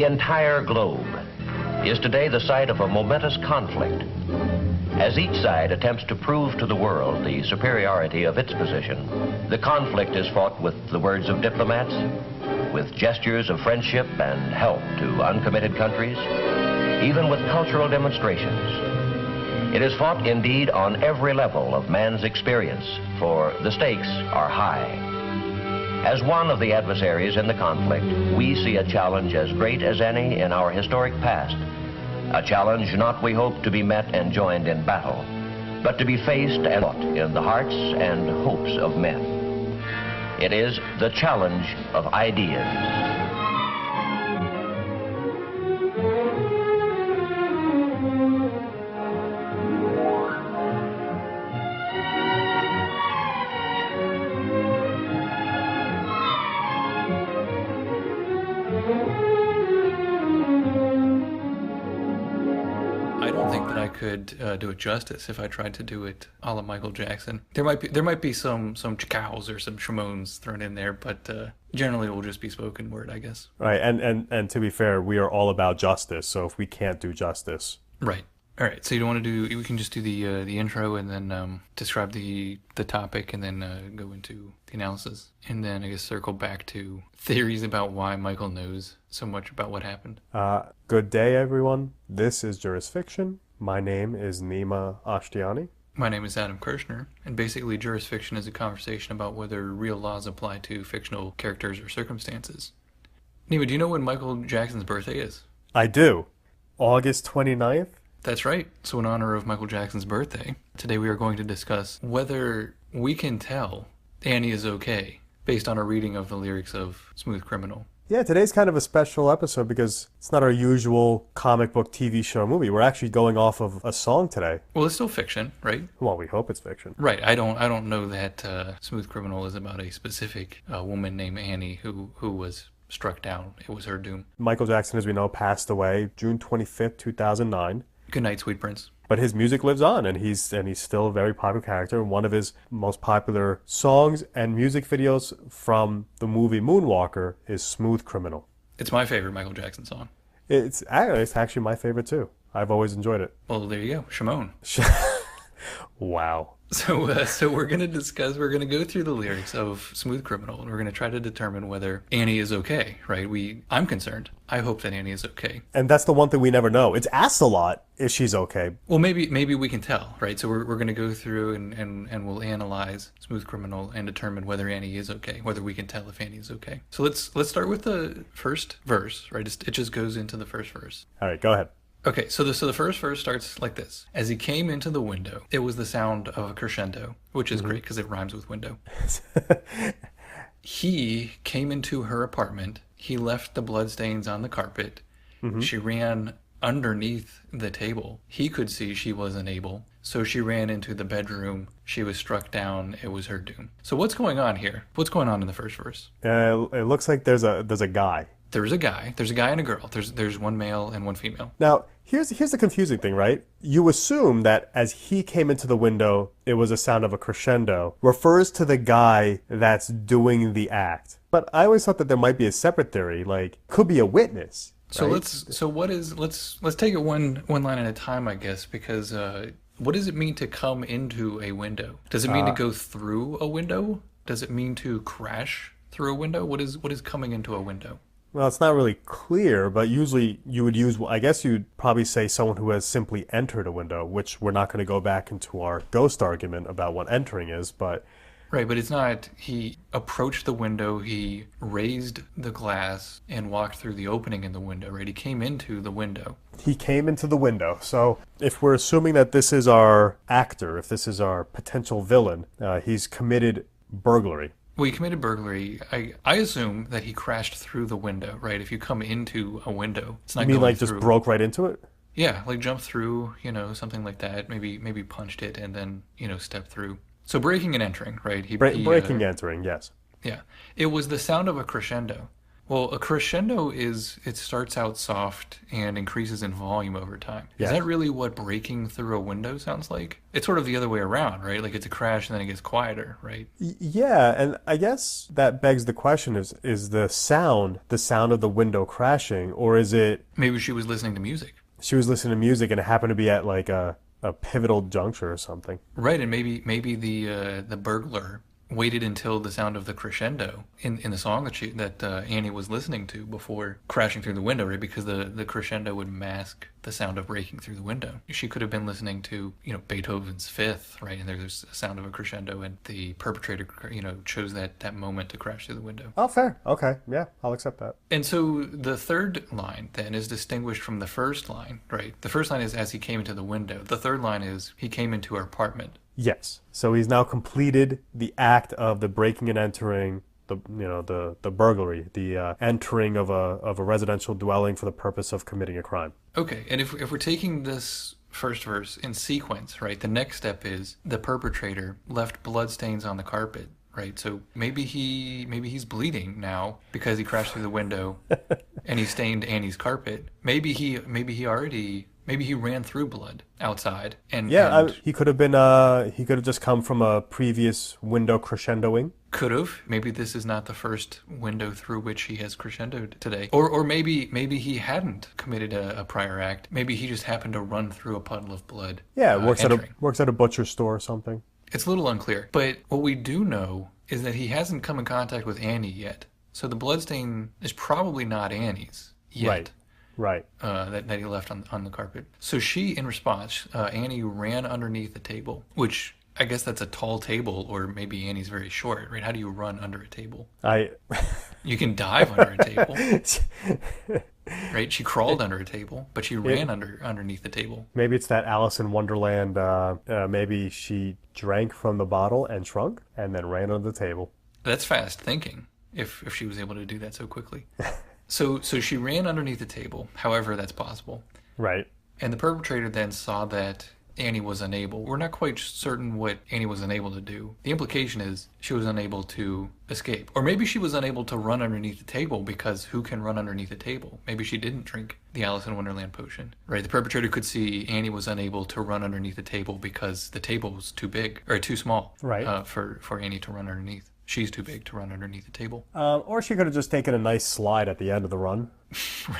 The entire globe is today the site of a momentous conflict. As each side attempts to prove to the world the superiority of its position, the conflict is fought with the words of diplomats, with gestures of friendship and help to uncommitted countries, even with cultural demonstrations. It is fought indeed on every level of man's experience, for the stakes are high. As one of the adversaries in the conflict, we see a challenge as great as any in our historic past. A challenge not, we hope, to be met and joined in battle, but to be faced and fought in the hearts and hopes of men. It is the challenge of ideas. Could do it justice if I tried to do it a la Michael Jackson. There might be some chows or some shamones thrown in there, but generally it will just be spoken word, I guess. Right, and to be fair, we are all about justice. So if we can't do justice, right. All right. So you don't want to do? We can just do the intro and then describe the topic and then go into the analysis, and then I guess circle back to theories about why Michael knows so much about what happened. Good day, everyone. This is Jurisfiction. My name is Nima Ashtiani. My name is Adam Kirshner, and basically Jurisfiction is a conversation about whether real laws apply to fictional characters or circumstances. Nima, do you know when Michael Jackson's birthday is? I do. August 29th? That's right. So in honor of Michael Jackson's birthday, today we are going to discuss whether we can tell Annie is okay based on a reading of the lyrics of Smooth Criminal. Yeah, today's kind of a special episode because it's not our usual comic book, TV show, movie. We're actually going off of a song today. Well, it's still fiction, right? Well, we hope it's fiction. Right. I don't know that Smooth Criminal is about a specific woman named Annie who was struck down. It was her doom. Michael Jackson, as we know, passed away June 25th, 2009. Good night, sweet prince. But his music lives on, and he's still a very popular character. One of his most popular songs and music videos from the movie Moonwalker is Smooth Criminal. It's my favorite Michael Jackson song. It's actually my favorite too. I've always enjoyed it. Well, there you go. Shamone. Wow. So we're going to go through the lyrics of Smooth Criminal, and we're going to try to determine whether Annie is okay, right? I'm concerned. I hope that Annie is okay. And that's the one thing we never know. It's asked a lot if she's okay. Well, maybe we can tell, right? So we're going to go through and we'll analyze Smooth Criminal and determine whether Annie is okay, whether we can tell if Annie is okay. So let's start with the first verse, right? It just goes into the first verse. All right, go ahead. Okay, so the first verse starts like this. As he came into the window, it was the sound of a crescendo, which is great because it rhymes with window. He came into her apartment. He left the bloodstains on the carpet. She ran underneath the table. He could see she wasn't able. So she ran into the bedroom. She was struck down. It was her doom. So what's going on here? What's going on in the first verse? It looks like there's a guy. There's a guy and a girl. There's one male and one female. Now, here's the confusing thing, right? You assume that as he came into the window, it was a sound of a crescendo, refers to the guy that's doing the act. But I always thought that there might be a separate theory, like could be a witness. So right? let's take it one line at a time, I guess, because what does it mean to come into a window? Does it mean to go through a window? Does it mean to crash through a window? What is coming into a window? Well, it's not really clear, but usually you would use, I guess you'd probably say someone who has simply entered a window, which we're not going to go back into our ghost argument about what entering is, but... Right, but it's not, he approached the window, he raised the glass and walked through the opening in the window, right? He came into the window. He came into the window. So if we're assuming that this is our actor, if this is our potential villain, he's committed burglary. Well, he committed burglary. I assume that he crashed through the window, right? If you come into a window, it's not you mean going like through. Just broke right into it? Yeah, like jumped through, something like that. Maybe punched it and then, stepped through. So breaking and entering, right? Breaking, entering, yes. Yeah. It was the sound of a crescendo. Well, a crescendo it starts out soft and increases in volume over time. Yes. Is that really what breaking through a window sounds like? It's sort of the other way around, right? Like it's a crash and then it gets quieter, right? Yeah, and I guess that begs the question, is the sound of the window crashing, or is it Maybe she was listening to music. she was listening to music and it happened to be at like a pivotal juncture or something? Right, and maybe the burglar waited until the sound of the crescendo in the song that Annie was listening to before crashing through the window, right? Because the crescendo would mask the sound of breaking through the window. She could have been listening to, Beethoven's Fifth, right? And there's a sound of a crescendo, and the perpetrator, chose that moment to crash through the window. Oh, fair. Okay. Yeah, I'll accept that. And so the third line then is distinguished from the first line, right? The first line is as he came into the window. The third line is he came into her apartment. Yes. So he's now completed the act of the breaking and entering, the burglary, the entering of a residential dwelling for the purpose of committing a crime. Okay, and if we're taking this first verse in sequence, right, the next step is the perpetrator left bloodstains on the carpet, right? So maybe he's bleeding now because he crashed through the window and he stained Annie's carpet. Maybe he ran through blood outside and he could have just come from a previous window crescendoing. Could have. Maybe this is not the first window through which he has crescendoed today. Or maybe he hadn't committed a prior act. Maybe he just happened to run through a puddle of blood. Yeah, works at a butcher store or something. It's a little unclear. But what we do know is that he hasn't come in contact with Annie yet. So the bloodstain is probably not Annie's yet. Right. That he left on the carpet. So she, in response, Annie ran underneath the table, which I guess that's a tall table, or maybe Annie's very short, right? How do you run under a table? You can dive under a table, right? She crawled under a table, but she ran underneath the table. Maybe it's that Alice in Wonderland. Maybe she drank from the bottle and shrunk, and then ran under the table. That's fast thinking. If she was able to do that so quickly. So she ran underneath the table, however that's possible. Right. And the perpetrator then saw that Annie was unable. We're not quite certain what Annie was unable to do. The implication is she was unable to escape. Or maybe she was unable to run underneath the table, because who can run underneath a table? Maybe she didn't drink the Alice in Wonderland potion. Right? The perpetrator could see Annie was unable to run underneath the table because the table was too big, or too small, right, for Annie to run underneath. She's too big to run underneath the table. Or she could have just taken a nice slide at the end of the run.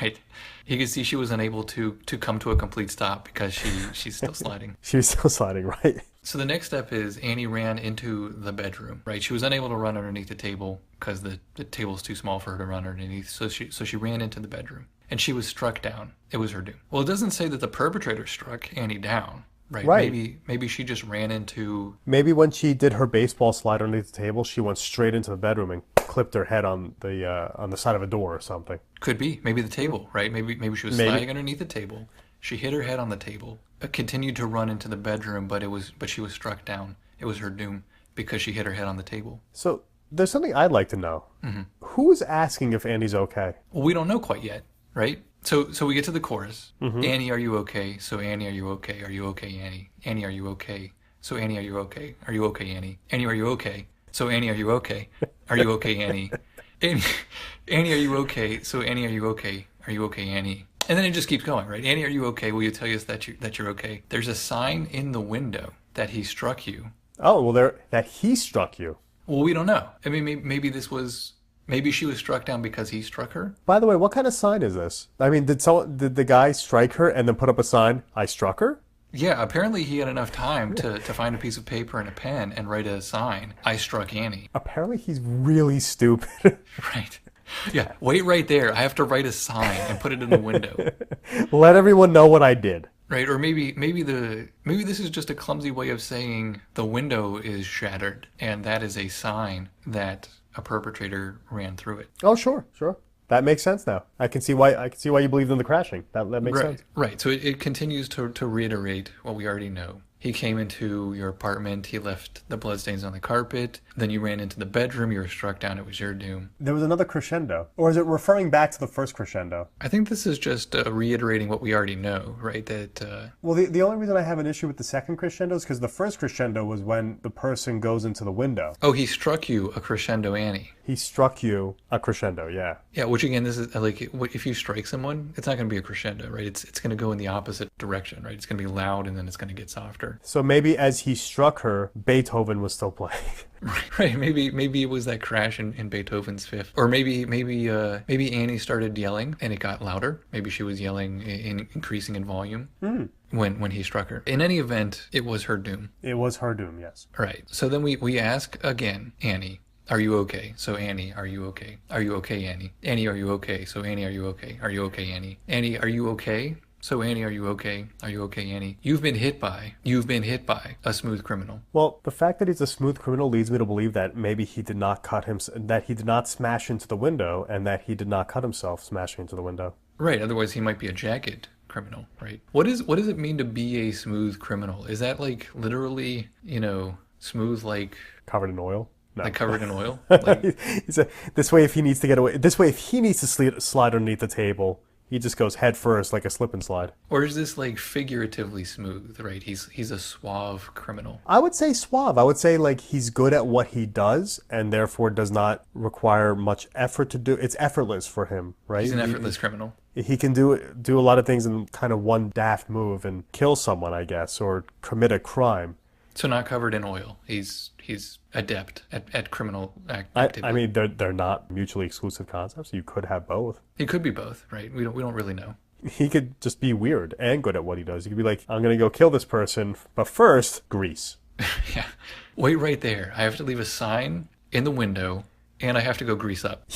Right. He could see she was unable to come to a complete stop because she's still sliding. She's still sliding, right. So the next step is Annie ran into the bedroom, right? She was unable to run underneath the table because the table's too small for her to run underneath. So she ran into the bedroom and she was struck down. It was her doom. Well, it doesn't say that the perpetrator struck Annie down. Right. Maybe she just ran into... Maybe when she did her baseball slide underneath the table, she went straight into the bedroom and clipped her head on the side of a door or something. Could be. Maybe the table, right? Maybe she was sliding underneath the table. She hit her head on the table, continued to run into the bedroom, but she was struck down. It was her doom because she hit her head on the table. So there's something I'd like to know. Mm-hmm. Who's asking if Annie's okay? Well, we don't know quite yet, right? So we get to the chorus. Mm-hmm. Annie, are you okay? So Annie, are you okay? Are you okay, Annie? Annie, are you okay? So Annie, are you okay? Are you okay, Annie? Annie, are you okay? So Annie, are you okay? Are you okay, Annie? Annie, are you okay? So Annie, are you okay? Are you okay, Annie? And then it just keeps going, right? Annie, are you okay? Will you tell us that you're okay? There's a sign in the window that he struck you. Oh, well, that he struck you. Well, we don't know. I mean, maybe she was struck down because he struck her. By the way, what kind of sign is this? I mean, did the guy strike her and then put up a sign, I struck her? Yeah, apparently he had enough time to find a piece of paper and a pen and write a sign, I struck Annie. Apparently he's really stupid. Right. Yeah, wait right there. I have to write a sign and put it in the window. Let everyone know what I did. Right, or maybe this is just a clumsy way of saying the window is shattered, and that is a sign that a perpetrator ran through it. Oh, sure. That makes sense now. I can see why you believed in the crashing. That makes sense. Right. So it continues to reiterate what we already know. He came into your apartment. He left the bloodstains on the carpet. Then you ran into the bedroom. You were struck down. It was your doom. There was another crescendo. Or is it referring back to the first crescendo? I think this is just reiterating what we already know, right? That Well, the only reason I have an issue with the second crescendo is because the first crescendo was when the person goes into the window. oh, he struck you a crescendo Annie. He struck you a crescendo, yeah. Yeah, which again, this is like if you strike someone, it's not going to be a crescendo, right? It's going to go in the opposite direction, right? It's going to be loud and then it's going to get softer. So maybe as he struck her, Beethoven was still playing. Right, maybe it was that crash in Beethoven's Fifth, or maybe Annie started yelling and it got louder. Maybe she was yelling increasing in volume when he struck her. In any event, it was her doom. It was her doom, yes. Right. So then we ask again, Annie, are you okay? So Annie, are you okay? Are you okay, Annie? Annie, are you okay? So Annie, are you okay? Are you okay, Annie? Annie, are you okay? So Annie, are you okay? Are you okay, Annie? You've been hit by a smooth criminal. Well, the fact that he's a smooth criminal leads me to believe that maybe he did not that he did not smash into the window, and that he did not cut himself smashing into the window. Right. Otherwise, he might be a jagged criminal. Right. What does it mean to be a smooth criminal? Is that like literally, smooth like Covered in oil? No. like covered in oil? Like, This way, if he needs to get away, this way, if he needs to slide underneath the table, he just goes head first like a slip and slide. or is this like figuratively smooth? Right. He's a suave criminal. I would say suave. I would say like he's good at what he does, and therefore does not require much effort to do. It's effortless for him, right? He's an effortless criminal. He can do a lot of things in kind of one daft move and kill someone, I guess, or commit a crime. So not covered in oil. He's adept at criminal activity. I mean, they're not mutually exclusive concepts. You could have both. He could be both, right? We don't really know. He could just be weird and good at what he does. He could be like, I'm gonna go kill this person, but first, grease. Yeah. Wait right there. I have to leave a sign in the window, and I have to go grease up.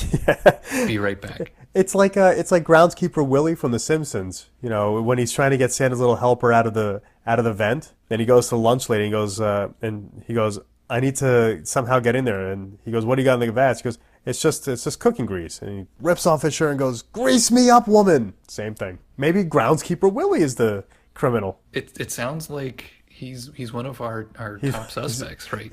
Be right back. It's like groundskeeper Willie from The Simpsons. You know, when he's trying to get Santa's little helper out of the vent, then he goes to the lunch lady and he goes, I need to somehow get in there, and he goes, what do you got in the vats? He goes, it's just cooking grease, and he rips off his shirt and goes, grease me up, woman. Same thing. Maybe groundskeeper Willie is the criminal. It sounds like he's one of our top suspects, right?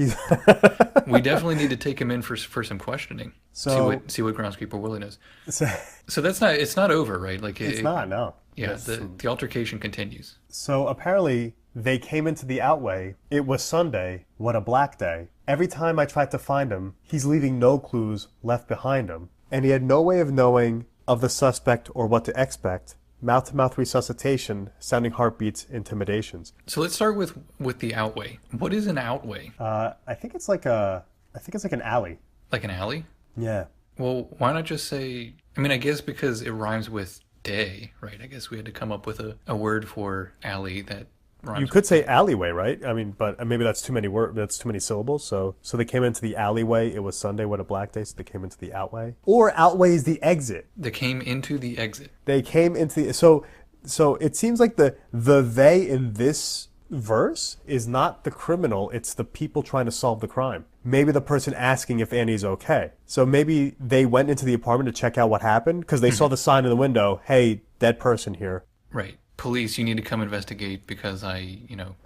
We definitely need to take him in for some questioning. So see what groundskeeper Willie knows. So it's not over, right? Like it's not, no. Yeah, the altercation continues. So apparently they came into the outway. It was Sunday. What a black day. Every time I tried to find him, he's leaving no clues left behind him. And he had no way of knowing of the suspect or what to expect. Mouth-to-mouth resuscitation, sounding heartbeats, intimidations. So let's start with the outway. What is an outway? I think it's like an alley. Like an alley? Yeah. Well, why not just say, I mean, I guess because it rhymes with day, right? I guess we had to come up with a word for alley that rhymes. You could say alleyway, right? I mean, but maybe that's too many that's too many syllables. So they came into the alleyway. It was Sunday. What a black day. So they came into the outway. Or outway is the exit. They came into the exit. They came into the so it seems like the they in this verse is not the criminal, it's the people trying to solve the crime. Maybe the person asking if Annie's okay. So maybe they went into the apartment to check out what happened because they saw the sign in the window, hey, dead person here. Right. Police, you need to come investigate because I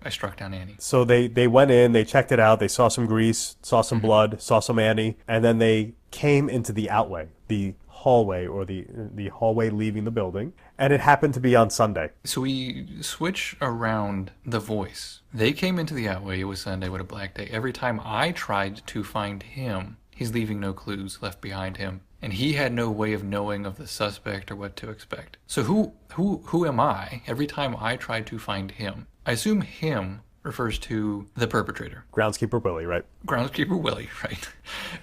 struck down Annie. So they went in, they checked it out, they saw some grease, saw some blood, saw some Annie, and then they came into the outway, the hallway or the hallway leaving the building, and it happened to be on Sunday. So we switch around the voice. They came into the outway, it was Sunday, what a black day. Every time I tried to find him, he's leaving no clues left behind him, and he had no way of knowing of the suspect or what to expect. So who am I every time I tried to find him? I assume him refers to the perpetrator. Groundskeeper Willie, right? Groundskeeper Willie, right.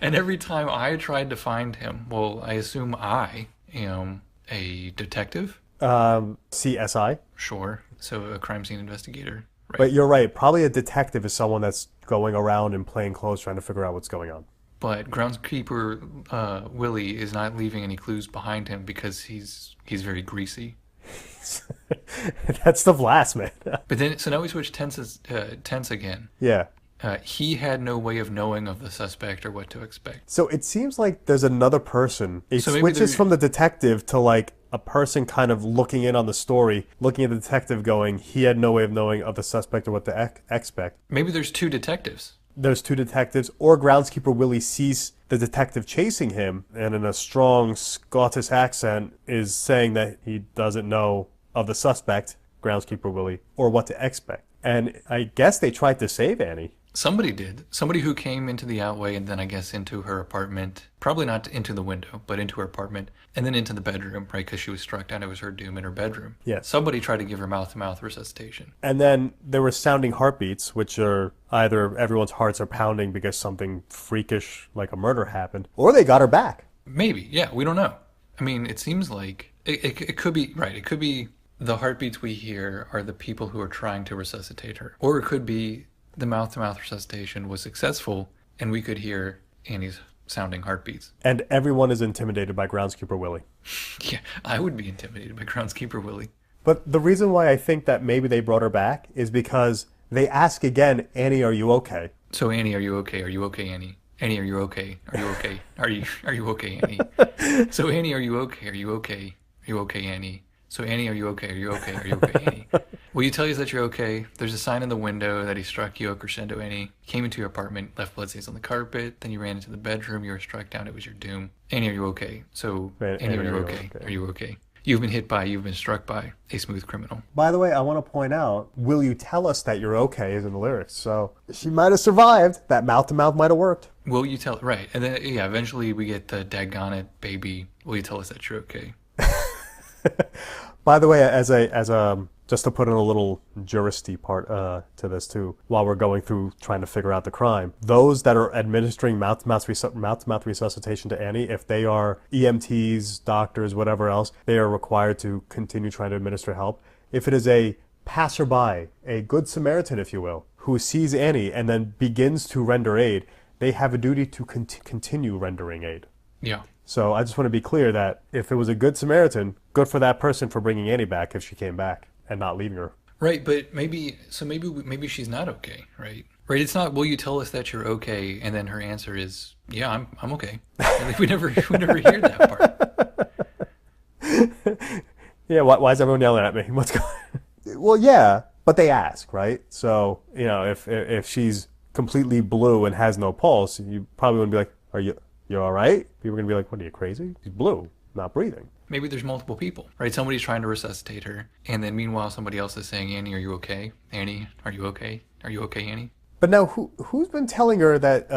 And every time I tried to find him, well, I assume I am a detective? CSI? Sure. So a crime scene investigator. Right. But you're right. Probably a detective is someone that's going around in plain clothes trying to figure out what's going on. But groundskeeper Willie is not leaving any clues behind him because he's very greasy. That's the blast, man. But then, so now we switch tense again. Yeah. He had no way of knowing of the suspect or what to expect. So it seems like there's another person. It So switches from the detective to like a person kind of looking in on the story, looking at the detective going, he had no way of knowing of the suspect or what to expect. Maybe there's two detectives. There's two detectives, or groundskeeper Willie sees the detective chasing him and in a strong Scottish accent is saying that he doesn't know of the suspect, groundskeeper Willie, or what to expect. And I guess they tried to save Annie. Somebody did. Somebody who came into the outway and then I guess into her apartment. Probably not into the window, but into her apartment. And then into the bedroom, right? Because she was struck down. It was her doom in her bedroom. Yes. Somebody tried to give her mouth-to-mouth resuscitation. And then there were sounding heartbeats, which are either everyone's hearts are pounding because something freakish like a murder happened, or they got her back. Maybe. Yeah, we don't know. I mean, it seems like it could be, right, it could be the heartbeats we hear are the people who are trying to resuscitate her. Or it could be the mouth-to-mouth resuscitation was successful and we could hear Annie's sounding heartbeats. And everyone is intimidated by groundskeeper Willie. Yeah, I would be intimidated by groundskeeper Willie. But the reason why I think that maybe they brought her back is because they ask again, Annie, are you okay? So Annie, are you okay? Are you okay, Annie? Annie, are you okay? Are you okay? Are you okay, Annie? So Annie, are you okay? Are you okay? Are you okay, Annie? So Annie, are you okay? Are you okay? Are you okay, Annie? Will you tell us that you're okay? There's a sign in the window that he struck you, a crescendo, Annie. Came into your apartment, left bloodstains on the carpet, then you ran into the bedroom, you were struck down, it was your doom. Annie, are you okay? So Annie, are you okay? Are you okay? You've been struck by a smooth criminal. By the way, I want to point out, will you tell us that you're okay is in the lyrics. So she might have survived. That mouth-to-mouth might have worked. Will you tell, right. And then, yeah, eventually we get the daggone it, baby. Will you tell us that you're okay? By the way, as a just to put in a little juristy part to this too, while we're going through trying to figure out the crime, those that are administering mouth-to-mouth resuscitation to Annie, if they are EMTs, doctors, whatever else, they are required to continue trying to administer help. If it is a passerby, a good Samaritan, if you will, who sees Annie and then begins to render aid, they have a duty to continue rendering aid. Yeah. So I just want to be clear that if it was a good Samaritan, good for that person for bringing Annie back if she came back and not leaving her. Right, but maybe she's not okay, right? Right, it's not, will you tell us that you're okay? And then her answer is, yeah, I'm okay. Like, we never hear that part. Yeah, why is everyone yelling at me? What's going on? Well, yeah, but they ask, right? So, you know, if she's completely blue and has no pulse, you probably wouldn't be like, you're all right? People are going to be like, what are you, crazy? She's blue, not breathing. Maybe there's multiple people, right? Somebody's trying to resuscitate her, and then meanwhile somebody else is saying, Annie, are you okay? Annie, are you okay? Are you okay, Annie? But now, who's been telling her that,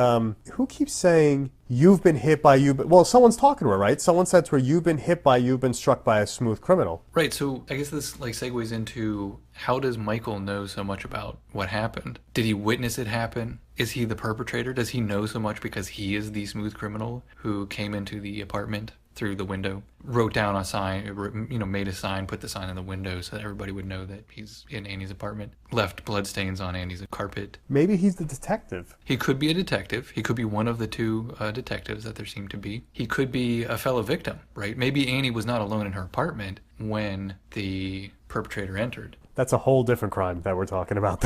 who keeps saying, you've been hit by, well, someone's talking to her, right? Someone said to her, you've been struck by a smooth criminal. Right, so I guess this like segues into, how does Michael know so much about what happened? Did he witness it happen? Is he the perpetrator? Does he know so much because he is the smooth criminal who came into the apartment through the window, wrote down a sign, made a sign, put the sign in the window so that everybody would know that he's in Annie's apartment, left bloodstains on Annie's carpet. Maybe he's the detective. He could be a detective. He could be one of the two detectives that there seem to be. He could be a fellow victim, right? Maybe Annie was not alone in her apartment when the perpetrator entered. That's a whole different crime that we're talking about.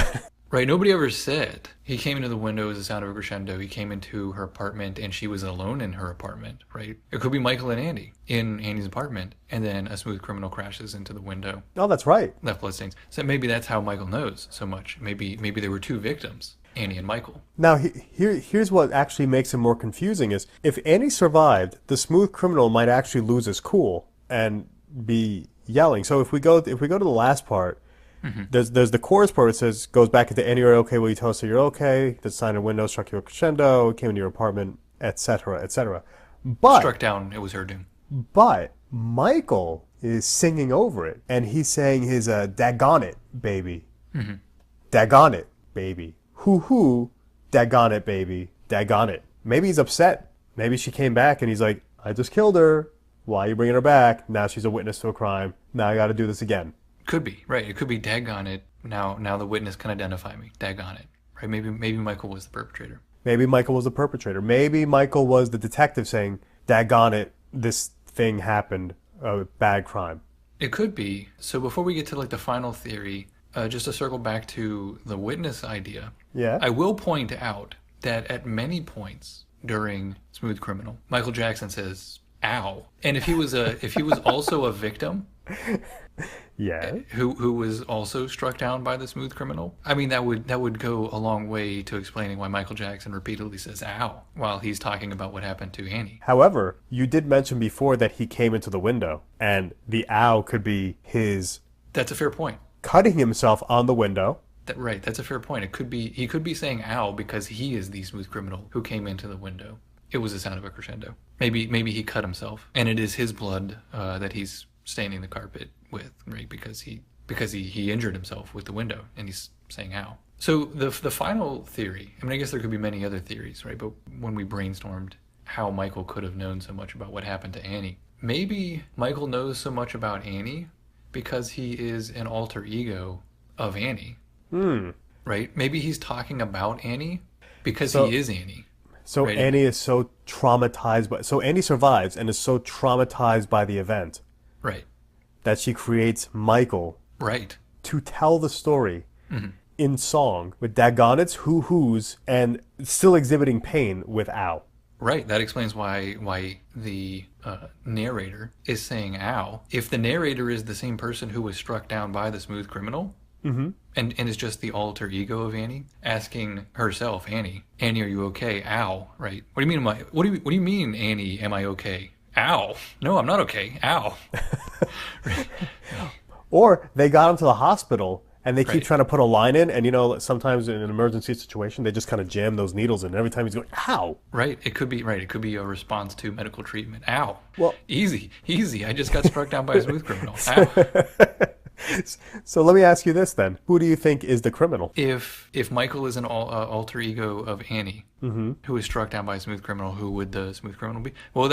Right, nobody ever said. He came into the window as the sound of a crescendo. He came into her apartment and she was alone in her apartment, right? It could be Michael and Andy in Andy's apartment, and then a smooth criminal crashes into the window. Oh, that's right. Left bloodstains. So maybe that's how Michael knows so much. Maybe there were two victims, Annie and Michael. Now, here's what actually makes it more confusing is, if Annie survived, the smooth criminal might actually lose his cool and be yelling. So if we go to the last part, mm-hmm. There's the chorus part that says, goes back into Annie, are okay? Will you tell us that you're okay? The sign in window struck you a crescendo, came into your apartment, etc., etc. But struck down, it was her doom. But Michael is singing over it, and he's saying his daggone it, baby. Mm-hmm. Daggone it, baby. Hoo, daggone it, baby. Daggone it. Maybe he's upset. Maybe she came back and he's like, I just killed her. Why are you bringing her back? Now she's a witness to a crime. Now I got to do this again. Could be, right. It could be daggone it. Now the witness can identify me. Daggone it. Right? Maybe Michael was the perpetrator. Maybe Michael was the perpetrator. Maybe Michael was the detective saying, daggone it, this thing happened, a bad crime. It could be. So before we get to like the final theory, just to circle back to the witness idea, yeah, I will point out that at many points during Smooth Criminal, Michael Jackson says, ow. And if he was also a victim Yeah. who was also struck down by the smooth criminal, I mean, that would go a long way to explaining why Michael Jackson repeatedly says ow while he's talking about what happened to Annie. However, you did mention before that he came into the window, and the ow could be his That's a fair point. cutting himself on the window. Right, that's a fair point. He could be saying ow because he is the smooth criminal who came into the window. It was the sound of a crescendo. Maybe he cut himself, and it is his blood that he's staining the carpet with, right? Because he injured himself with the window, and he's saying ow. So the final theory, I mean, I guess there could be many other theories, right? But when we brainstormed how Michael could have known so much about what happened to Annie, maybe Michael knows so much about Annie because he is an alter ego of Annie. Right? Maybe he's talking about Annie because he is Annie. So right? Annie is so traumatized so Annie survives and is so traumatized by the event. Right. That she creates Michael. Right. To tell the story in song with daggonnets, hoo-hoos, and still exhibiting pain with ow. Right. That explains why the narrator is saying ow. If the narrator is the same person who was struck down by the smooth criminal, and is just the alter ego of Annie, asking herself, Annie, are you okay? Ow. Right. What do you mean? What do you mean, Annie? Am I okay? Ow. No, I'm not okay. Ow. Or they got him to the hospital and they keep trying to put a line in, and sometimes in an emergency situation they just kind of jam those needles in, and every time he's going, ow. Right. It could be a response to medical treatment. Ow. Well, easy. I just got struck down by a smooth criminal. Ow. So let me ask you this then. Who do you think is the criminal? If Michael is an alter ego of Annie, who is struck down by a smooth criminal, who would the smooth criminal be? Well,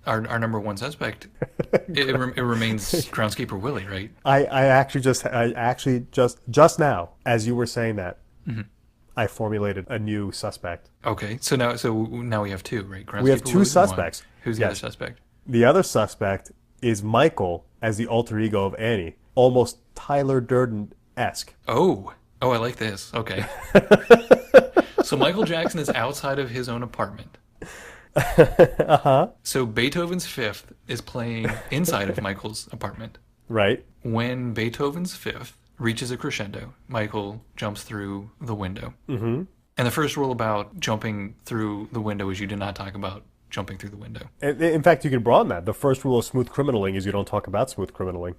our number one suspect, it remains groundskeeper Willie, right? I actually just now, as you were saying that, I formulated a new suspect. Okay, so now we have two, right? We have two suspects. One. Who's the other suspect? The other suspect is Michael as the alter ego of Annie. Almost Tyler Durden-esque. Oh, I like this. Okay. So Michael Jackson is outside of his own apartment. So Beethoven's Fifth is playing inside of Michael's apartment. Right. When Beethoven's Fifth reaches a crescendo, Michael jumps through the window. And the first rule about jumping through the window is you do not talk about jumping through the window. In fact, you can broaden that. The first rule of smooth criminaling is you don't talk about smooth criminaling.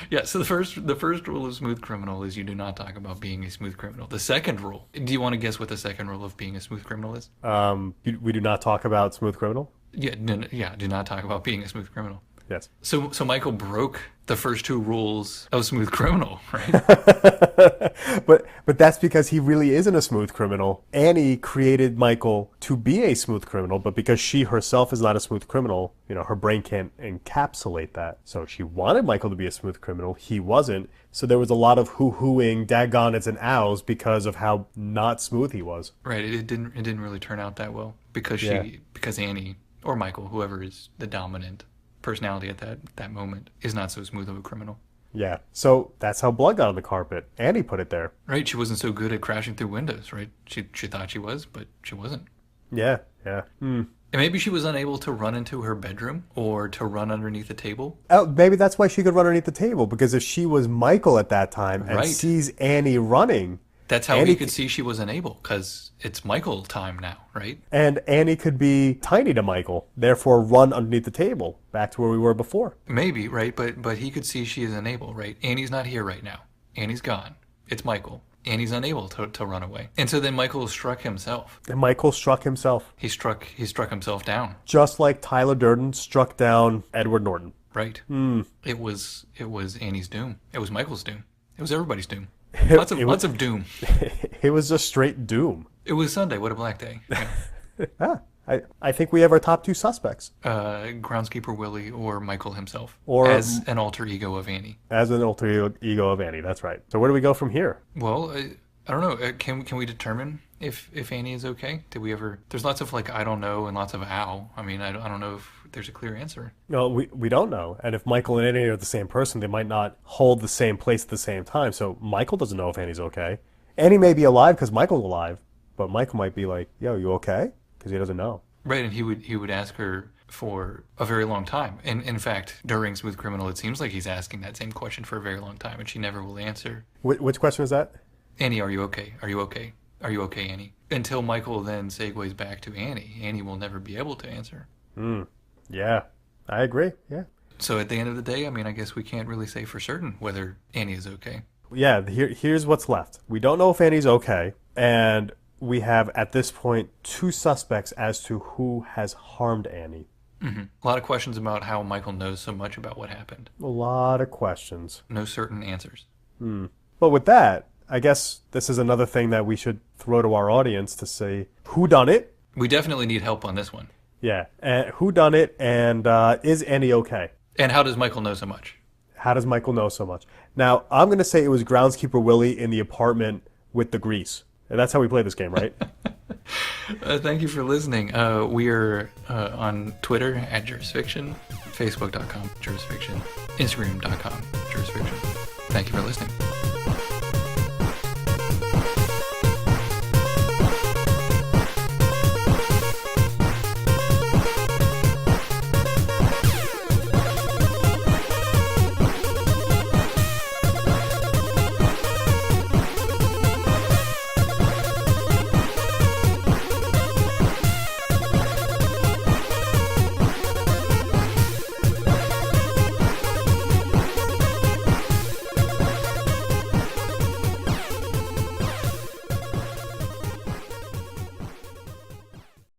Yeah, so the first rule of smooth criminal is you do not talk about being a smooth criminal. The second rule, do you want to guess what the second rule of being a smooth criminal is? We do not talk about smooth criminal? Yeah, do not talk about being a smooth criminal. Yes. So Michael broke the first two rules of smooth criminal, right? But that's because he really isn't a smooth criminal. Annie created Michael to be a smooth criminal, but because she herself is not a smooth criminal, her brain can't encapsulate that. So she wanted Michael to be a smooth criminal. He wasn't. So there was a lot of hoo-hooing, daggonnets, and ows because of how not smooth he was. Right. It didn't really turn out that well because Annie or Michael, whoever is the dominant personality at that moment, is not so smooth of a criminal. Yeah. So that's how blood got on the carpet. Annie put it there. Right. She wasn't so good at crashing through windows, right? She thought she was, but she wasn't. Yeah. And maybe she was unable to run into her bedroom or to run underneath a table. Oh, maybe that's why she could run underneath the table, because if she was Michael at that time and sees Annie running, that's how he could see she was unable, because it's Michael time now, right? And Annie could be tiny to Michael, therefore run underneath the table, back to where we were before. Maybe, right? But he could see she is unable, right? Annie's not here right now. Annie's gone. It's Michael. Annie's unable to run away. And so then Michael struck himself. And Michael struck himself. He struck himself down. Just like Tyler Durden struck down Edward Norton. Right. It was Annie's doom. It was Michael's doom. It was everybody's doom. Lots of doom. It was just straight doom. It was Sunday. What a black day. Yeah. I think we have our top two suspects. Groundskeeper Willie or Michael himself. Or as an alter ego of Annie. As an alter ego of Annie, that's right. So where do we go from here? Well, I don't know. Can we determine if Annie is okay? Did we ever... There's lots of I don't know and lots of ow. I mean, I don't know if there's a clear answer. No, we don't know. And if Michael and Annie are the same person, they might not hold the same place at the same time. So Michael doesn't know if Annie's okay. Annie may be alive because Michael's alive, but Michael might be like, yo, you okay? Because he doesn't know. Right, and he would ask her, for a very long time. And in fact, during Smooth Criminal, it seems like he's asking that same question for a very long time, and she never will answer. Which question is that? Annie, are you okay? Are you okay? Are you okay, Annie? Until Michael then segues back to Annie. Annie will never be able to answer. Yeah, I agree. Yeah. So at the end of the day, I mean, I guess we can't really say for certain whether Annie is okay. Yeah, here's what's left. We don't know if Annie's okay, and we have, at this point, 2 suspects as to who has harmed Annie. A lot of questions about how Michael knows so much about what happened. A lot of questions. No certain answers. But with that, I guess this is another thing that we should throw to our audience to say, who done it? We definitely need help on this one. Yeah, who done it, and is Annie okay? And how does Michael know so much? How does Michael know so much? Now, I'm going to say it was Groundskeeper Willie in the apartment with the grease. And that's how we play this game, right? Thank you for listening. We are on Twitter at Jurisfiction, Facebook.com, Jurisfiction, Instagram.com, Jurisfiction. Thank you for listening.